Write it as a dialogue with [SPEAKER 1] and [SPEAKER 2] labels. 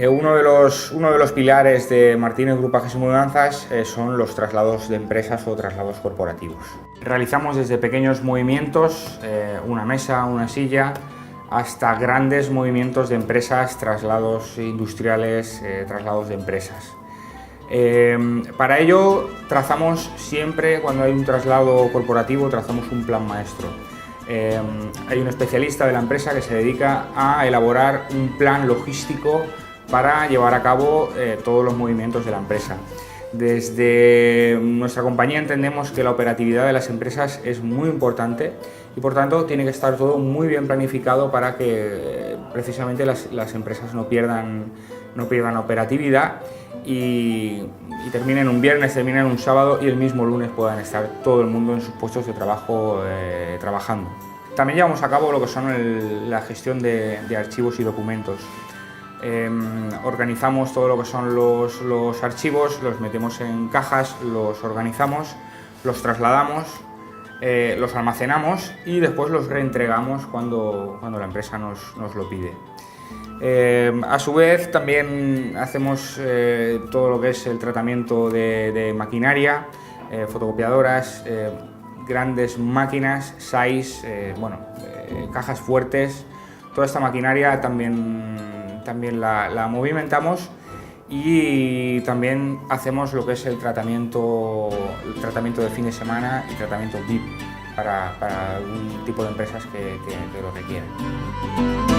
[SPEAKER 1] Uno de los pilares de Martínez Grupajes y Mudanzas son los traslados de empresas o traslados corporativos. Realizamos desde pequeños movimientos, una mesa, una silla, hasta grandes movimientos de empresas, traslados industriales, traslados de empresas. Para ello trazamos siempre, cuando hay un traslado corporativo, trazamos un plan maestro. Hay un especialista de la empresa que se dedica a elaborar un plan logístico para llevar a cabo todos los movimientos de la empresa. Desde nuestra compañía entendemos que la operatividad de las empresas es muy importante y por tanto tiene que estar todo muy bien planificado para que precisamente las empresas no pierdan operatividad y terminen un viernes, terminen un sábado y el mismo lunes puedan estar todo el mundo en sus puestos de trabajo trabajando. También llevamos a cabo lo que son la gestión de archivos y documentos. Organizamos todo lo que son los archivos, los metemos en cajas, los organizamos, los trasladamos, los almacenamos y después los reentregamos cuando la empresa nos lo pide. A su vez también hacemos todo lo que es el tratamiento de maquinaria, fotocopiadoras, grandes máquinas, cajas fuertes. Toda esta maquinaria también la movimentamos y también hacemos lo que es el tratamiento de fin de semana y tratamiento VIP para algún tipo de empresas que lo requieren.